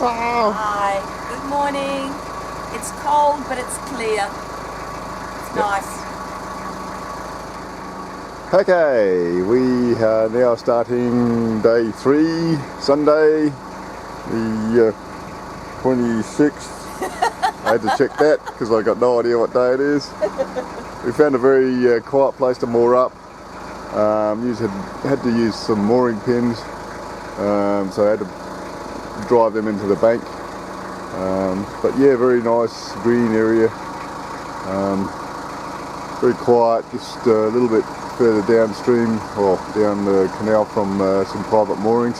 Hi, good morning. It's cold, but it's clear. It's nice. Okay, we are now starting day 3, Sunday, the 26th. I had to check that because I got no idea what day it is. We found a very quiet place to moor up. Had to use some mooring pins, so I had to drive them into the bank. But yeah, very nice green area. Very quiet, just a little bit further downstream or down the canal from some private moorings.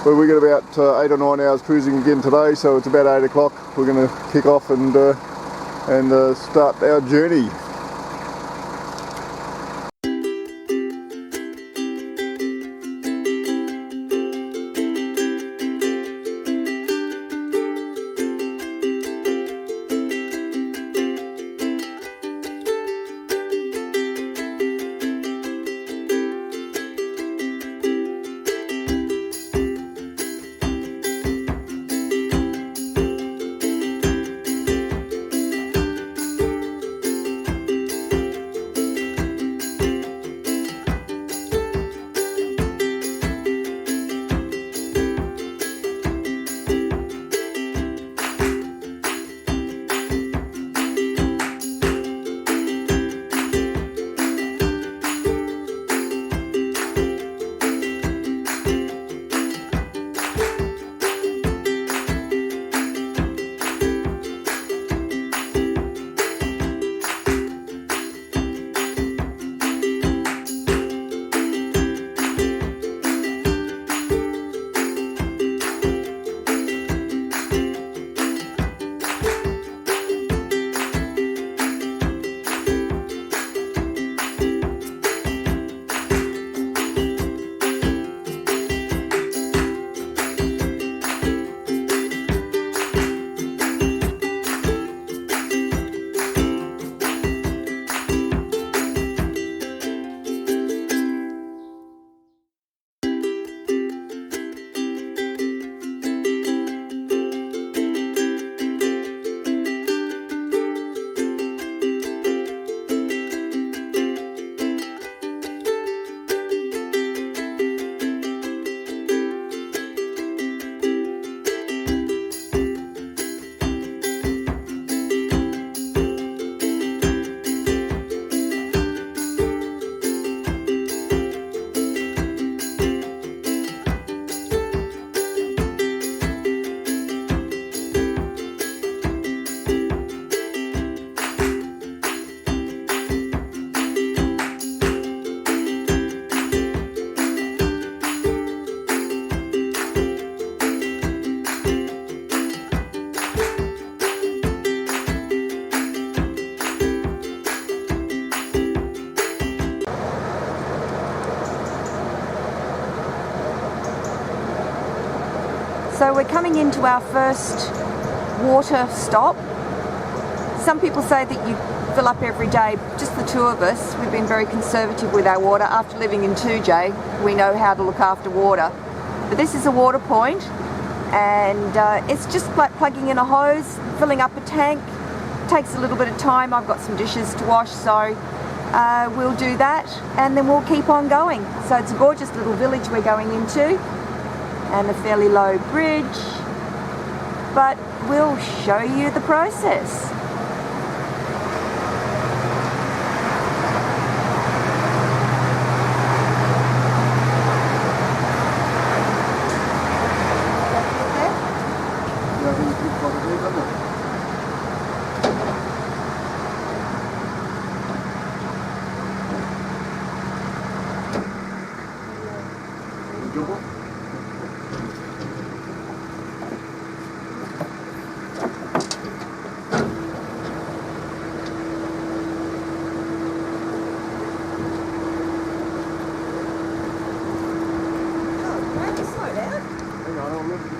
But we got about 8 or 9 hours cruising again today, so it's about 8 o'clock. We're going to kick off and start our journey. So we're coming into our first water stop. Some people say that you fill up every day, just the two of us. We've been very conservative with our water. After living in 2J, we know how to look after water. But this is a water point, and it's just like plugging in a hose, filling up a tank. It takes a little bit of time. I've got some dishes to wash, so we'll do that and then we'll keep on going. So it's a gorgeous little village we're going into, and a fairly low bridge, but we'll show you the process.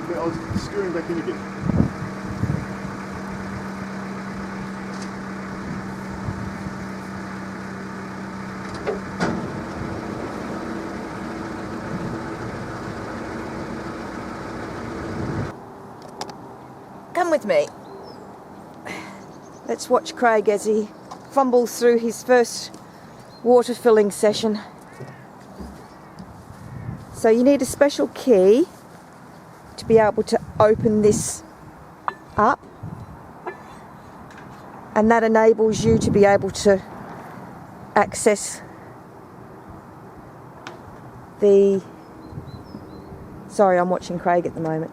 I was screwing back in again. come with me. Let's watch Craig as he fumbles through his first water filling session. So you need a special key to be able to open this up, and that enables you to be able to access the... Sorry, I'm watching Craig at the moment.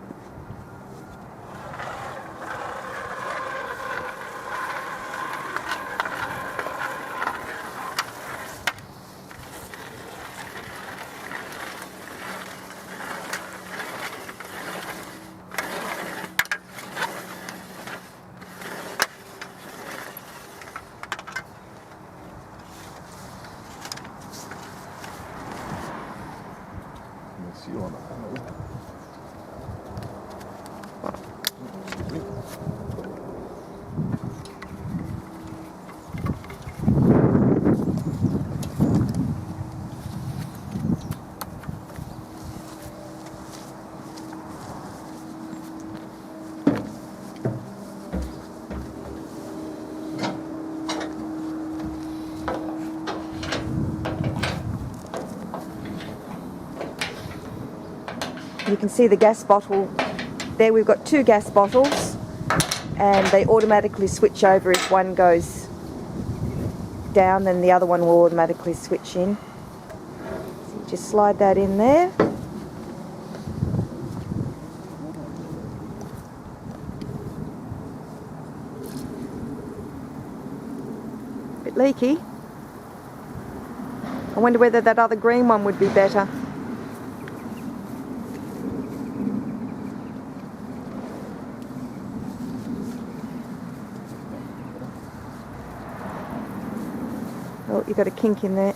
You on the panel. You can see the gas bottle there. We've got 2 gas bottles, and they automatically switch over. If one goes down, then the other one will automatically switch in. So you just slide that in there. Bit leaky. I wonder whether that other green one would be better. Oh, you've got a kink in there.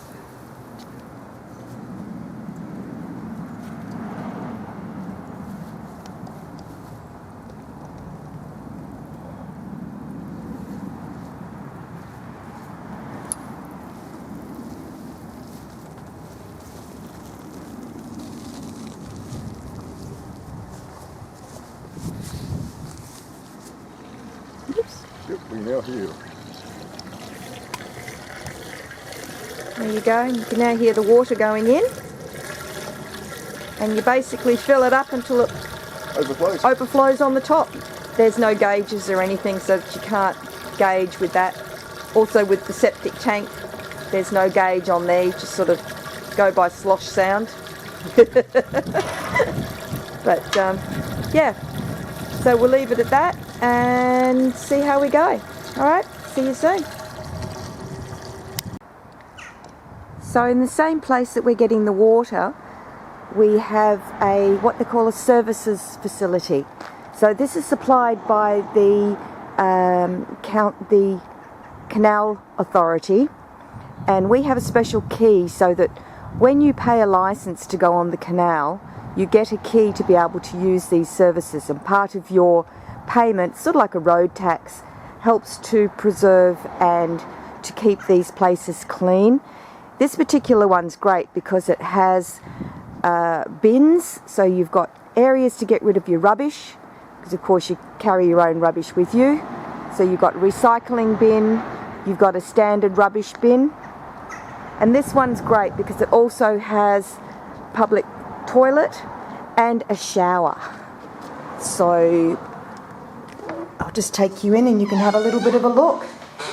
Oops. Yep, we now hear. There you go, you can now hear the water going in, and you basically fill it up until it overflows on the top. There's no gauges or anything, so that you can't gauge with that. Also with the septic tank, there's no gauge on there, you just sort of go by slosh sound. But yeah, so we'll leave it at that and see how we go. Alright, see you soon. So in the same place that we're getting the water, we have what they call a services facility. So this is supplied by the Canal Authority, and we have a special key so that when you pay a licence to go on the canal, you get a key to be able to use these services, and part of your payment, sort of like a road tax, helps to preserve and to keep these places clean. This particular one's great because it has bins, so you've got areas to get rid of your rubbish, because of course you carry your own rubbish with you. So you've got a recycling bin, you've got a standard rubbish bin, and this one's great because it also has public toilet and a shower. So I'll just take you in and you can have a little bit of a look.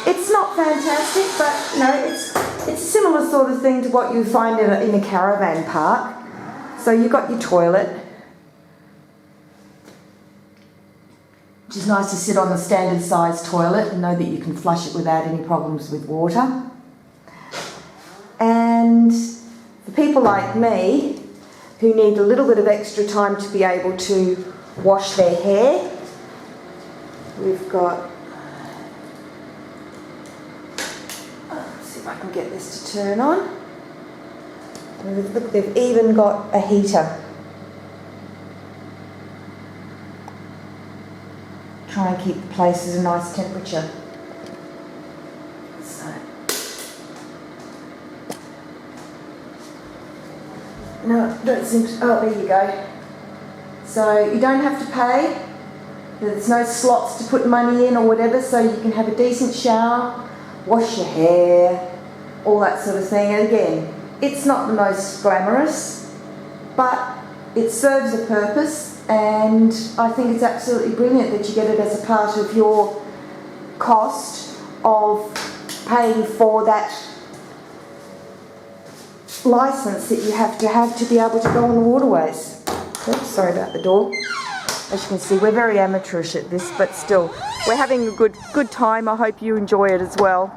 It's not fantastic, but you know, it's a similar sort of thing to what you find in a caravan park. So you've got your toilet, which is nice to sit on a standard sized toilet and know that you can flush it without any problems with water. And for people like me who need a little bit of extra time to be able to wash their hair, we've got, let's see if I can get this to turn on. Look, they've even got a heater. Try and keep the place at a nice temperature. So, no, don't seem to, oh, there you go. So you don't have to pay There's no slots to put money in or whatever, so you can have a decent shower, wash your hair, all that sort of thing. And again, it's not the most glamorous, but it serves a purpose, and I think it's absolutely brilliant that you get it as a part of your cost of paying for that license that you have to be able to go on the waterways. Oops, sorry about the door. As you can see, we're very amateurish at this, but still, we're having a good time. I hope you enjoy it as well.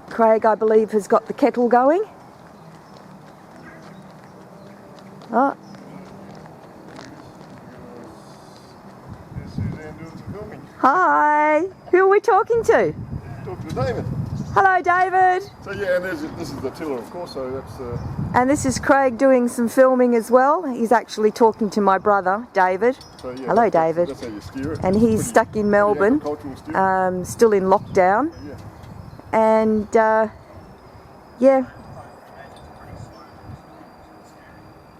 Craig, I believe, has got the kettle going. Oh. Hi. Who are we talking to? Talking to David. Hello, David. So yeah, and this is the tiller, of course. So that's. And this is Craig doing some filming as well. He's actually talking to my brother, David. So, yeah, hello, David. That's how you steer it. And he's stuck in Melbourne, still in lockdown. Yeah. And yeah.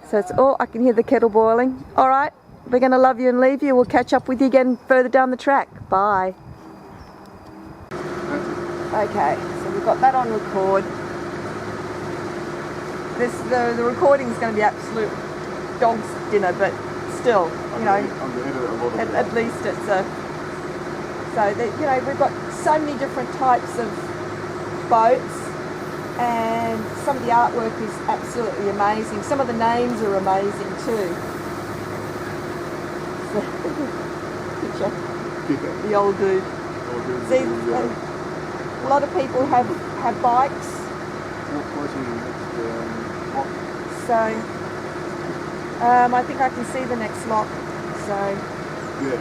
So it's I can hear the kettle boiling. All right, we're going to love you and leave you. We'll catch up with you again further down the track. Bye. Okay, so we've got that on record. The recording's going to be absolute dog's dinner, but still, you know, at least it's a. So that, you know, we've got so many different types of boats, and some of the artwork is absolutely amazing. Some of the names are amazing too. Picture the old dude. See, a lot of people have bikes. So I think I can see the next lock. So yeah.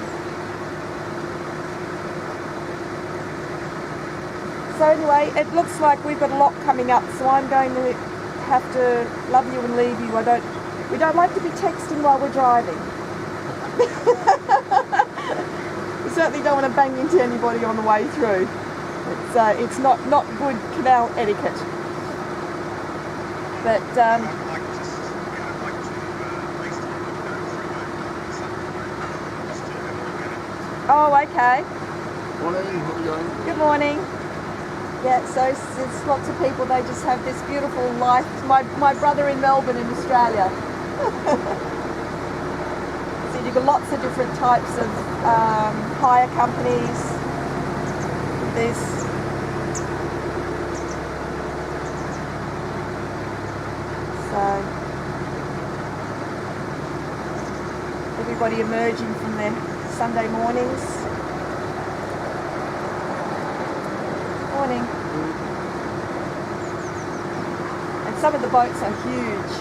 So anyway, it looks like we've got a lot coming up, so I'm going to have to love you and leave you. We don't like to be texting while we're driving. We certainly don't want to bang into anybody on the way through. It's not good canal etiquette. But oh, okay. Morning, how are you going? Good morning. Yeah, so there's lots of people, they just have this beautiful life. My brother in Melbourne in Australia. So you've got lots of different types of hire companies. This. So everybody emerging from their Sunday mornings. Morning. And some of the boats are huge.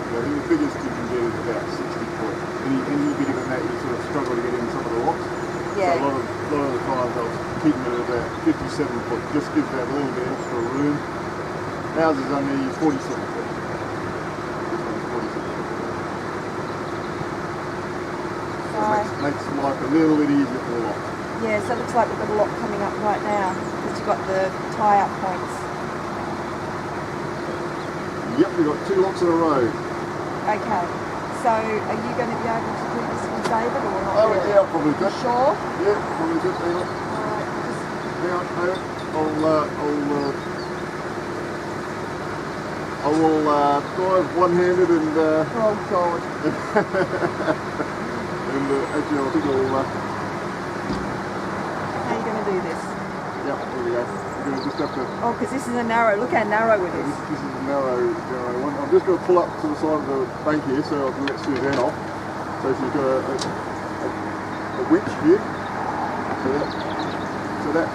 Yeah, I think the biggest you can get is about 60 foot. Any bigger than that, you sort of struggle to get in some of the locks. Yeah. So a lot of the time they'll keep them at about 57 foot, just gives that little bit extra room. Ours is only 47 foot. This one's 47 foot. So makes life a little bit easier for the lock. Yeah, so it looks like we've got a lot coming up right now because you've got the tie-up points. Yep, we've got 2 locks in a row. Okay, so are you going to be able to do this with David or not? Oh, really? yeah, probably good. Sure? Yeah, probably good. Hang on. I will drive one-handed and... Oh, God. and actually I think I'll... How are you going to do this? Yep, there we go. We're going to just have to... Oh, because this is a narrow. Look how narrow it is. This is a narrow one. I'm just going to pull up to the side of the bank here so I can let Suzanne off. So she's got a winch here. So that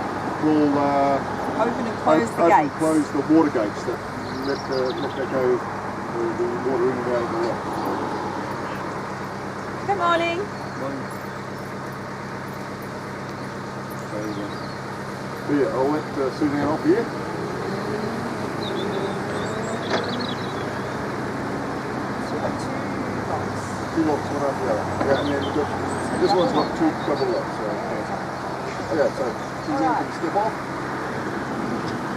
will Open and close the gates. Close the water gates that let that go, the water in and out of the lock. Good morning. So yeah, I'll let Suzanne off here. So we've got 2 locks. 2 locks, one after the other. Yeah, and then we've got, this one's got 2 double locks. So, yeah, so Suzanne can step off.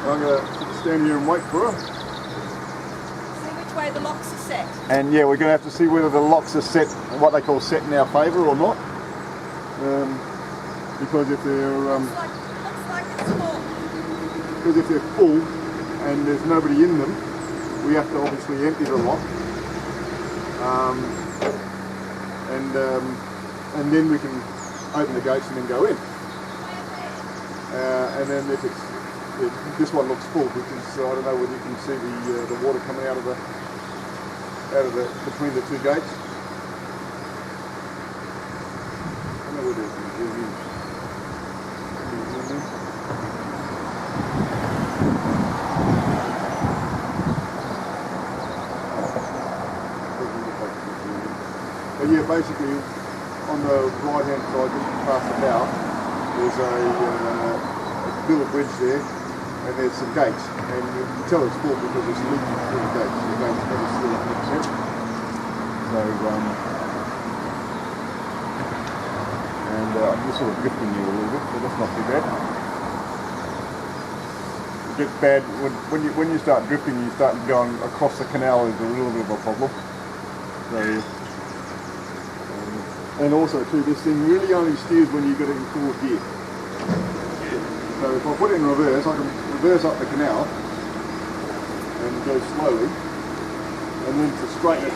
I'm going to stand here and wait for her. See which way the locks are set. And yeah, we're going to have to see whether the locks are set, what they call set in our favour or not. Because if they're Looks like it's full. because if they're full and there's nobody in them, we have to obviously empty the lock. And then we can open the gates and then go in. And then if this one looks full, because I don't know whether you can see the water coming out of the between the two gates. I don't know whether it's But yeah, basically on the right hand side, just past the bow, there's a little bridge there, and there's some gates, and you can tell it's full because it's leaking through the gates. The gates never still 100%. So, I'm just sort of drifting you a little bit, but that's not too bad. It gets bad when you start drifting. You start going across the canal. Is a little bit of a problem. So, and also too, this thing really only steers when you get it in fourth gear. So if I put it in reverse, I can reverse up the canal and go slowly, and then to straighten it.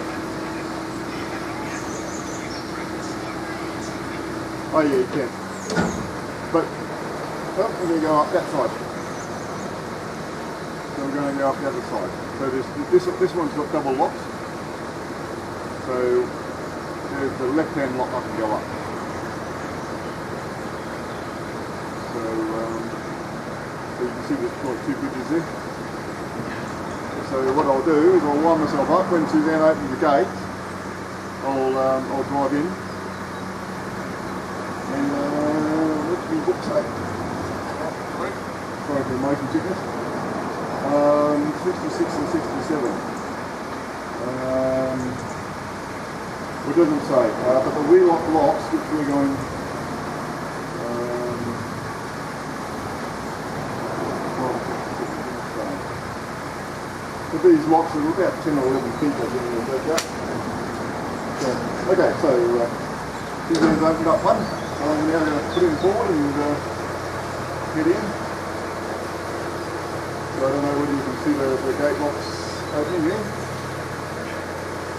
Oh yeah, you can. But we're going to go up that side. So we're going to go up the other side. So this one's got double locks. So there's the left-hand lock I can go up. So you can see there's two bridges there. So what I'll do is I'll wind myself up. When Suzanne opens the gate, I'll drive in. And let's be book safe. Sorry for the motion sickness. 66 and 67. It doesn't say, but the wheel locks, which we're going. But these locks are about 10 or 11 feet, I think. Okay, so Suzanne's opened up one. I'm now going to put it forward and head in. So I don't know whether you can see the gate locks opening here.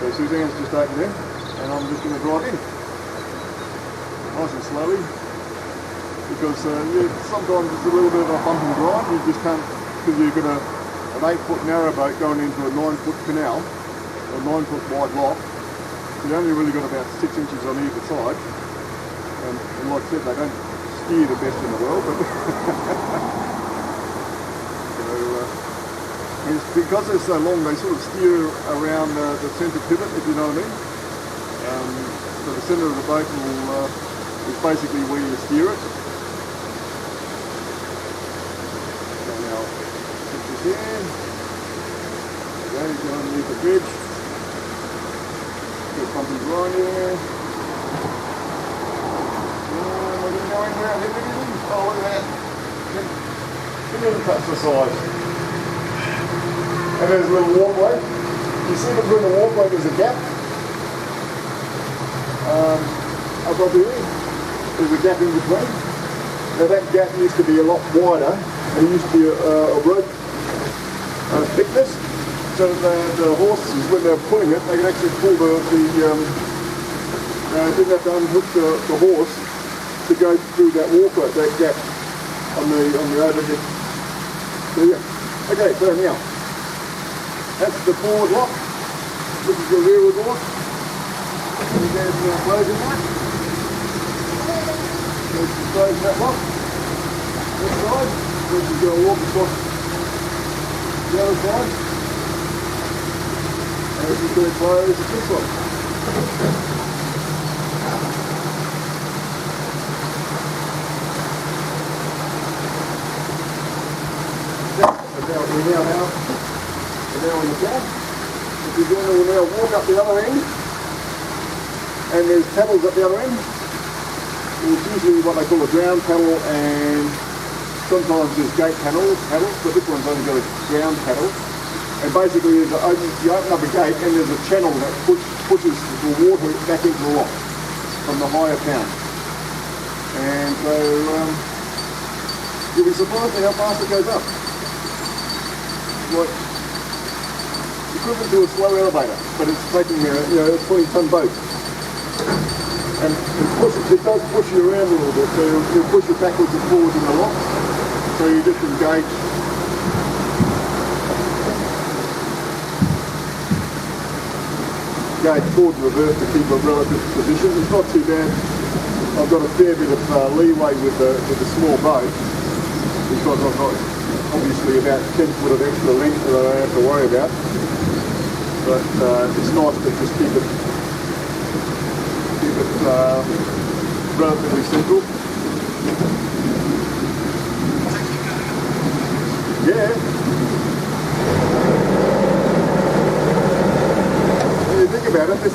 So Suzanne's just opened them, and I'm just going to drive in. Nice and slowly. Because sometimes it's a little bit of a bump and grind. You just can't, because you've got an 8-foot narrowboat going into a 9-foot canal, a 9-foot wide lock. You've only really got about 6 inches on either side. And like I said, they don't steer the best in the world, but so, it's because they're so long, they sort of steer around the centre pivot, if you know what I mean. So the centre of the boat is basically where you steer it. So now, put this in. There you go, underneath the bridge. Put a pumping grind here. Oh, look at that. It didn't touch the side. And there's a little walkway. You see between the walkway there's a gap. Above here, there's a gap in between. Now that gap used to be a lot wider, and it used to be a rope thickness. So the horses, when they're pulling it, they can actually pull didn't have to unhook the horse to go through that walkway, that gap on the overhead. So yeah. Okay, so now that's the forward lock. This is the rearward lock. And there's now closing that. So just close that lock. This side. Then you're going to walk across the other side. And this is going to close this one. We're now in the gap. If you're going to now walk up the other end, and there's paddles at the other end. It's usually what they call a ground paddle, and sometimes there's gate paddles, but this one's only got a ground paddle. And basically you open up a gate and there's a channel that pushes the water back into the rock from the higher pound. And so you'll be surprised at how fast it goes up. Like equivalent to a slow elevator, but it's taking a 20-ton boat. And it does push you around a little bit, so you'll push you backwards and forwards in the rock. So you just engage. Forward and reverse to keep a relative position. It's not too bad. I've got a fair bit of leeway with the small boat because I've got obviously about 10 foot of extra length that I don't have to worry about. But it's nice to just keep it relatively central. Yeah. Think about it, this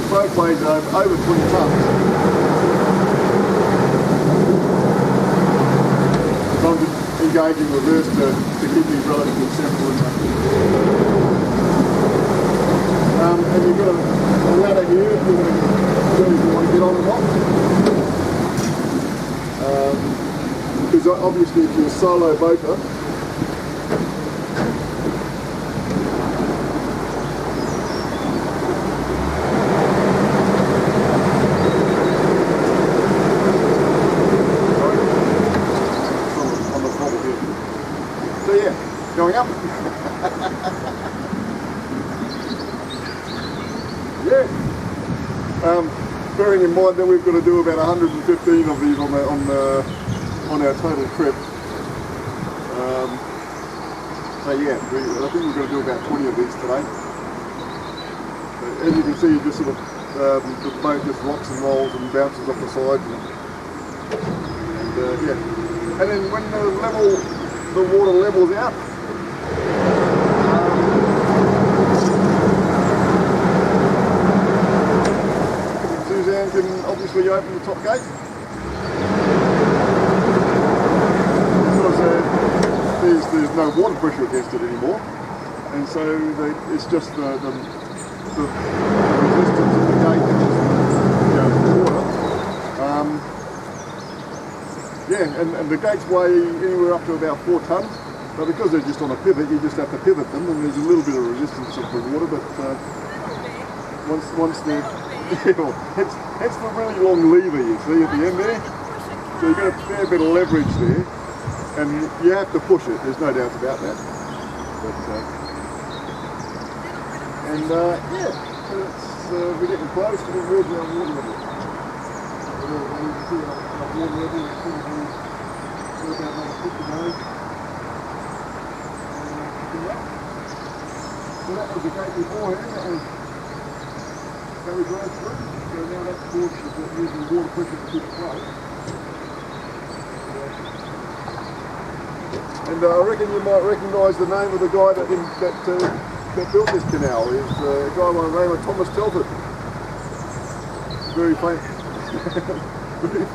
boat weighs over 20 tons. So I'm just engaging reverse to keep me relatively simple. And you've got a ladder here if you want to get on and off. Because obviously if you're a solo boater, going up. Yeah. Bearing in mind that we've got to do about 115 of these on our total trip. So yeah, I think we're going to do about 20 of these today. So, as you can see, you just sort of the boat just rocks and rolls and bounces off the side. And yeah. And then when the water levels out. Suzanne can obviously open the top gate because there's no water pressure against it anymore, and so it's just the resistance of the gate against the water. Yeah, and the gates weigh anywhere up to about 4 tons. But because they're just on a pivot, you just have to pivot them, and there's a little bit of resistance of the water. But once they're it's the really long lever you see at the end there. So you've got a fair bit of leverage there, and you have to push it. There's no doubt about that. But yeah, so we're getting close to the water level. You can see our water level. We're about another 50 days. So that was the gate beforehand, that was right through. So now that's towards using water pressure to keep it closed. And I reckon you might recognise the name of the guy that built this canal. Is a guy by the name of Thomas Telford. Very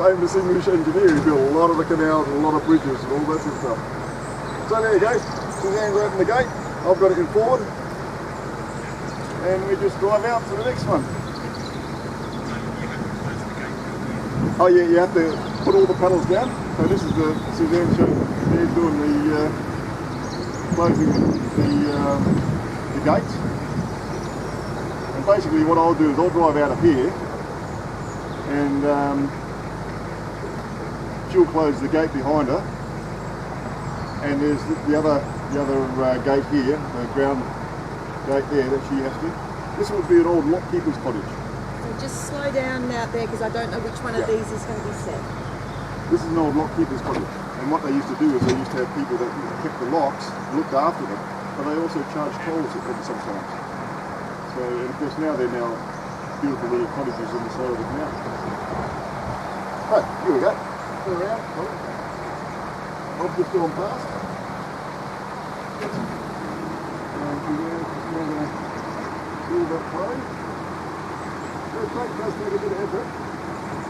famous English engineer. He built a lot of the canals and a lot of bridges and all that sort of stuff. So there you go. Suzanne's opened the gate. I've got it in forward. And we just drive out to the next one. Oh yeah, you have to put all the paddles down. So this is Suzanne showing there doing the closing the gates. And basically what I'll do is I'll drive out of here and she'll close the gate behind her. And there's the other gate here, the ground gate there that she has to. This would be an old lockkeeper's cottage. So just slow down out there because I don't know which one of these is going to be set. This is an old lockkeeper's cottage, and what they used to do is they used to have people that kept the locks, looked after them, but they also charged tolls at them sometimes. So, and of course now they're beautiful little cottages on the side of the canal. Right, here we go. Turn around. I've just gone past. All that close. The brake does take a bit of effort. It's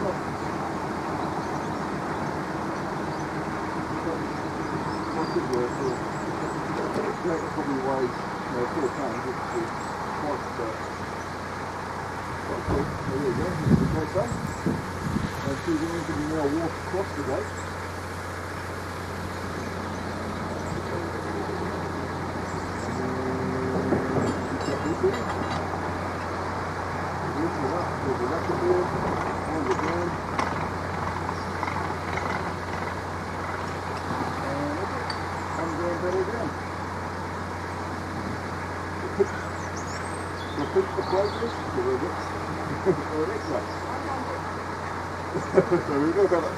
not good work. tank probably weighs 4 tons. It's quite big. So there you go. This is the gate safe. And Suzanne can now walk across the gate. There's a racket there, on the ground. And down, pedal down. Repeat the process to the next race. So we've got about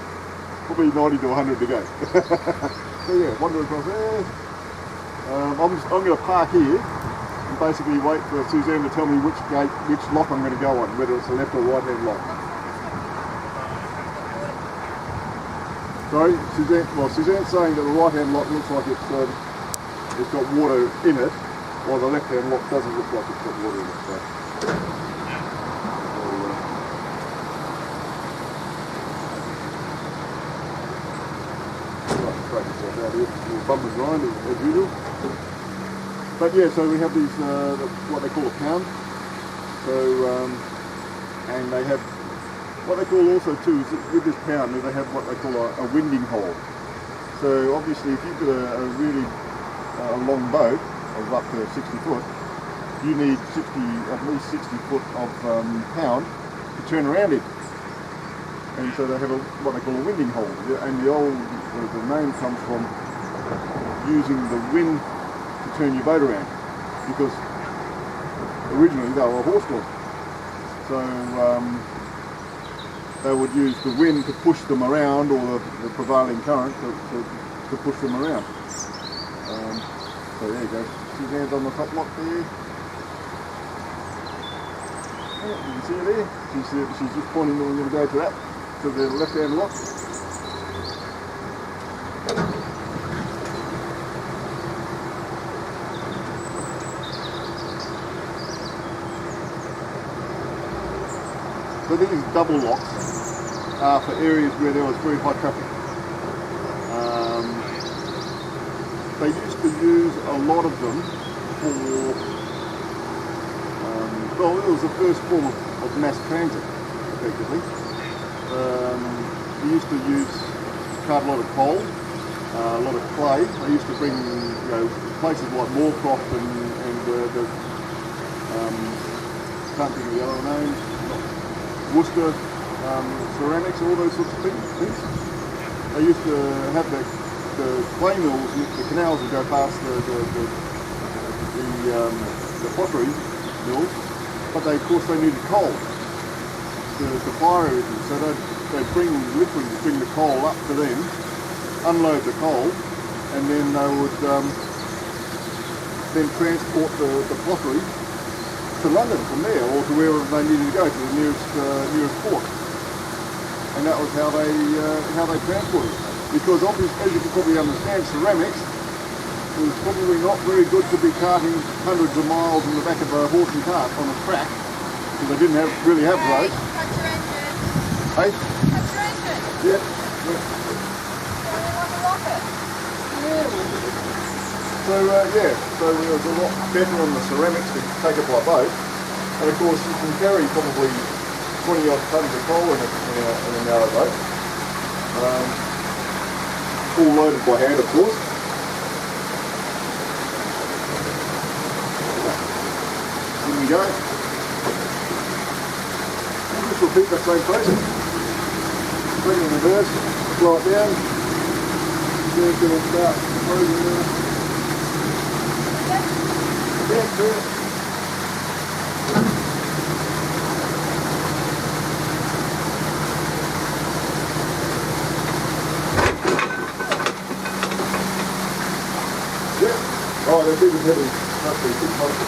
probably 90 to 100 to go. So yeah, wander across there. I'm going to park here and basically wait for Suzanne to tell me which gate, which lock I'm going to go on, whether it's a left or right hand lock. Sorry, Suzanne. Well, Suzanne's saying that the right hand lock looks like it's got water in it, while the left hand lock doesn't look like it's got water in it. So. Out here, little bump and grind as usual. But yeah, so we have these what they call a pound. So and they have what they call also too is with this pound they have what they call a winding hole. So obviously if you've got a really long boat of up to 60 foot, you need at least 60 foot of pound to turn around in. And so they have what they call a winding hole, and the name comes from using the wind to turn your boat around, because originally they were horse-drawn, so they would use the wind to push them around, or the prevailing current to push them around. So there you go, Suzanne's on the top lock there. Yeah, you can see her there. She's just pointing that we're going to go to that. To the left-hand lock. So these double locks are for areas where there was very high traffic. They used to use a lot of them for, well, it was the first form of mass transit, effectively. We used to cart a lot of coal, a lot of clay. They used to bring, places like Moorcroft and can't think of the other names, Worcester, ceramics, all those sorts of things. They used to have the clay mills, the canals would go past the pottery mills, but of course they needed coal to fire everything, so they'd literally bring the coal up to them, unload the coal, and then they would then transport the pottery to London from there, or to wherever they needed to go, to the nearest port. And that was how they transported it. Because obviously, as you can probably understand, ceramics was probably not very good to be carting hundreds of miles in the back of a horse and cart on a track, because they didn't really have roads. Hey? That's your engine. Yeah. So you want to lock it? So it was a lot better on the ceramics to take it by boat. And of course you can carry probably 20 odd tons of coal in a narrowboat. All loaded by hand, of course. In we go. We'll just repeat the same process. Bring it in reverse, slow it down. Then it's going to start closing now. Yeah, do it. Yeah. Oh, they're big and heavy. That's pretty big motor.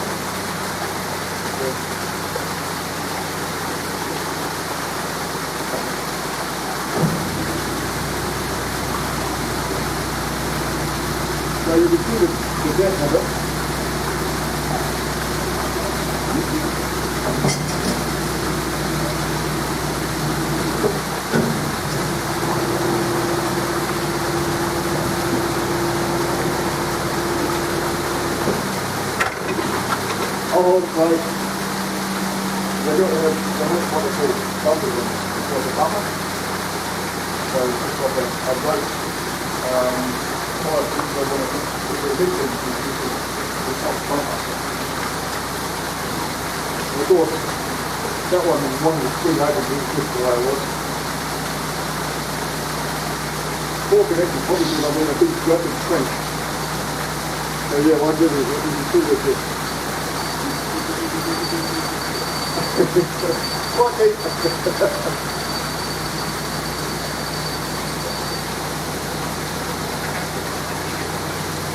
So you can see the depth of it. I'll hold it close. They got what they call bumpers in the bumper. So it's just like a rope. Quite a big one. If they're big things, it's a soft bumper. And of course, that one was one of the three hoses just the way it was. Four connectors probably because I'm in a big rapid trench. So yeah, what I did is you can see with this.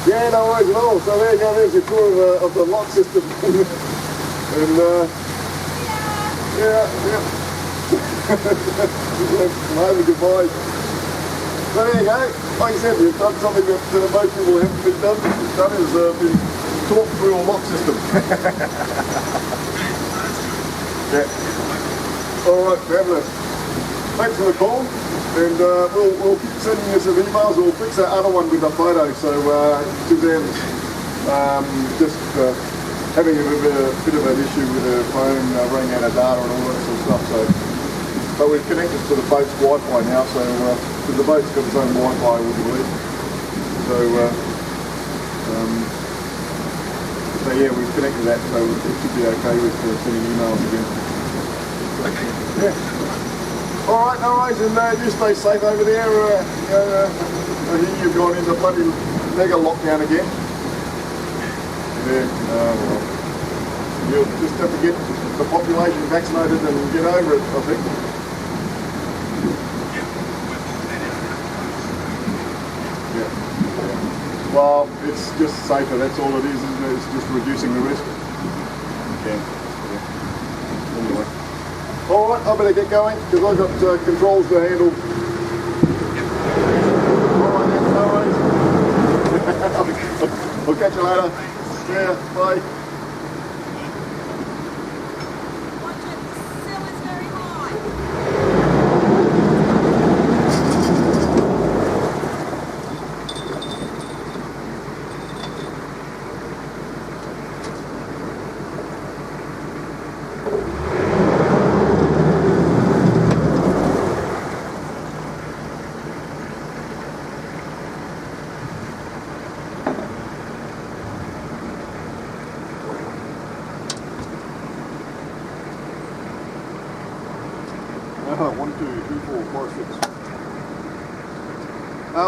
Yeah, no worries at all. So there you go, there's a tour of the lock system. And yeah. Maybe goodbye. So there you go. Like I said, we've done something that most people haven't been done. That is been talked through a lock system. Yeah. All right, fabulous. Thanks for the call, and we'll keep sending you some emails. We'll fix that other one with the photo. So Suzanne's just having a bit of an issue with her phone running out of data and all that sort of stuff. So, but we've connected to the boat's Wi-Fi now. So because the boat's got its own Wi-Fi, we believe. So yeah, we've connected that, so it should be okay with sending emails again. Yeah. All right, no worries, and you stay safe over there. I hear you've gone into bloody mega lockdown again. Yeah. Well, you'll just have to get the population vaccinated and get over it, I think. Yeah. Well, it's just safer, that's all it is, isn't it? It's just reducing the risk. Yeah. Anyway. Alright, I better get going, because I've got controls to handle. Alright then, no worries. I'll catch you later. Yeah, bye.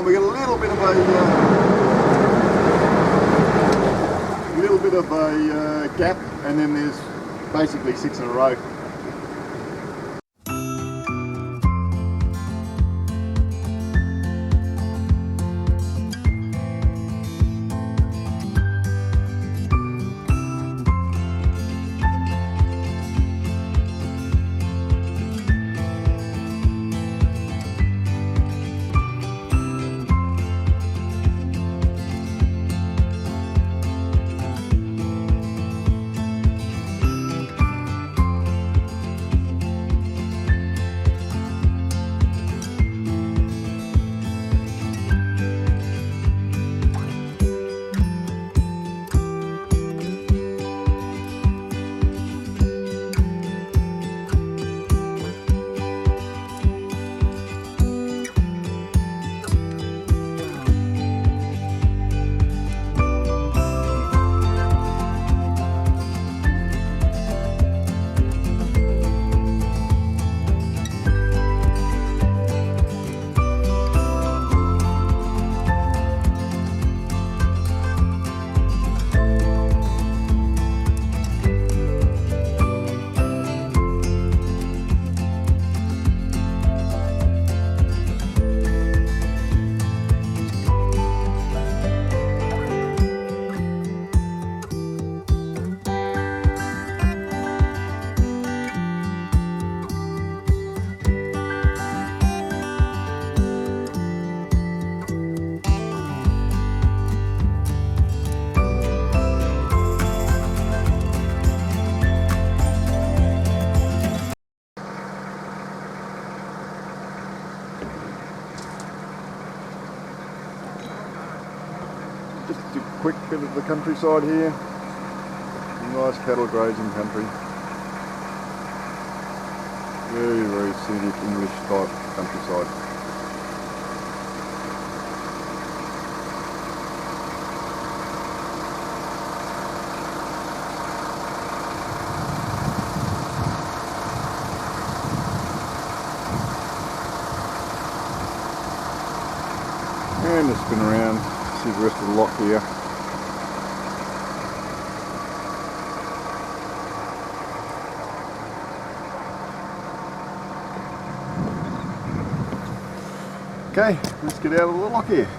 We got a little bit of a gap, and then there's basically 6 in a row. Just a quick bit of the countryside here. Nice cattle grazing country. Very, very scenic English type countryside. And just spin around, see the rest of the lock here. Okay, let's get out of the lock here.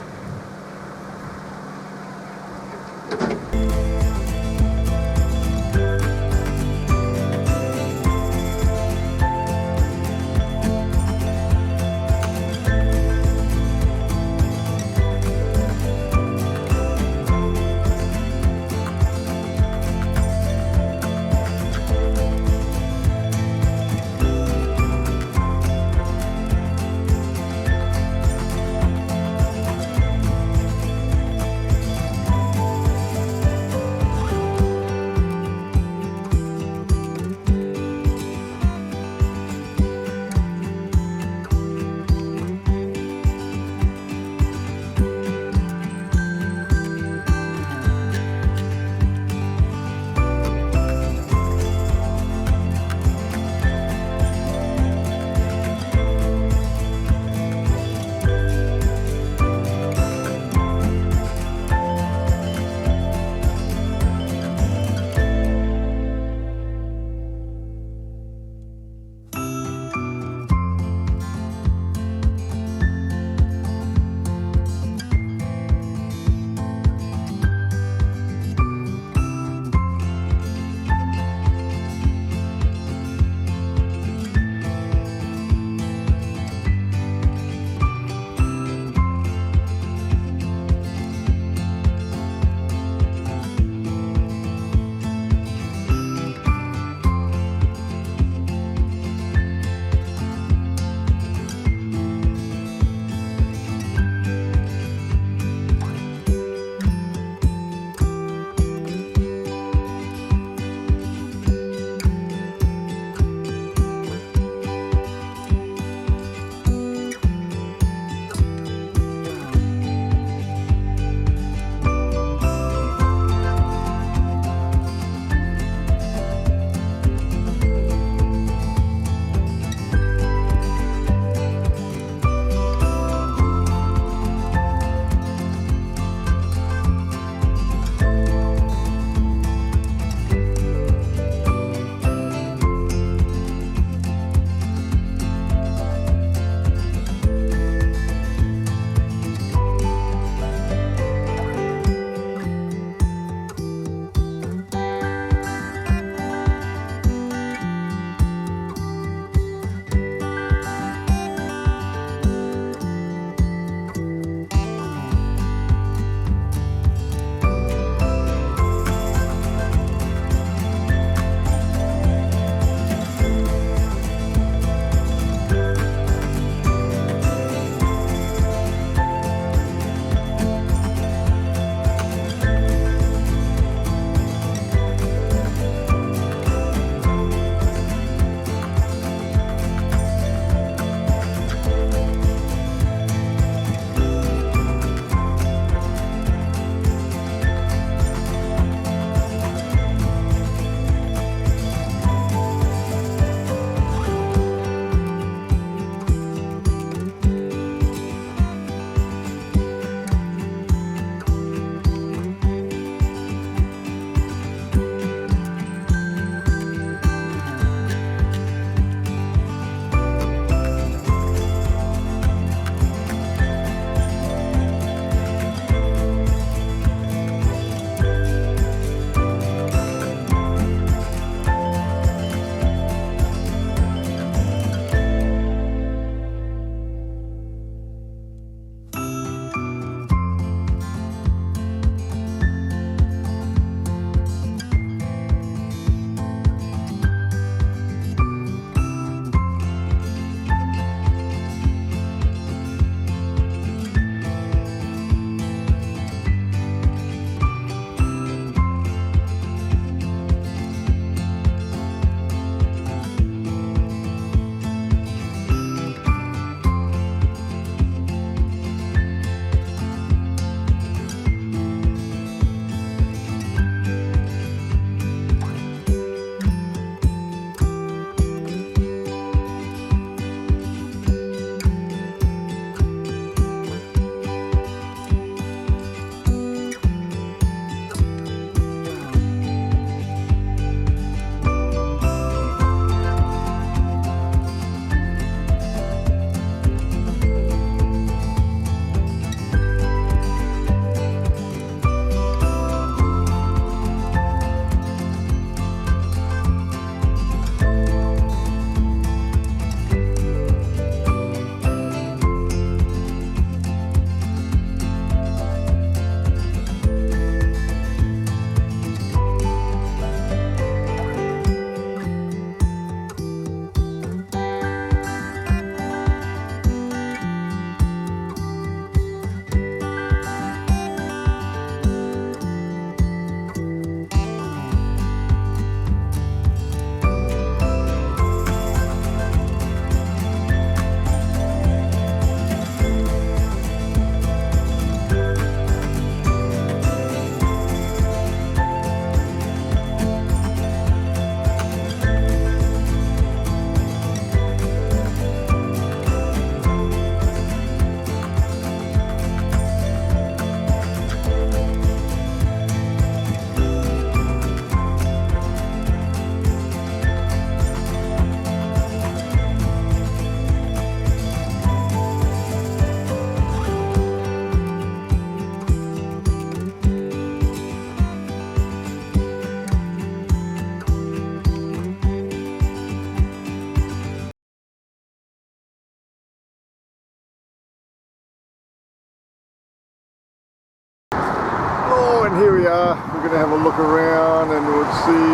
going to have a look around and we'll see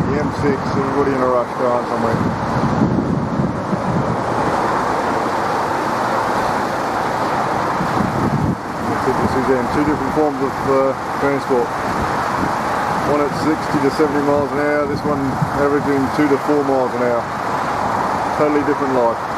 the M6. Everybody in a rush going somewhere. That's it, again, two different forms of transport. One at 60 to 70 miles an hour, this one averaging 2 to 4 miles an hour. Totally different life.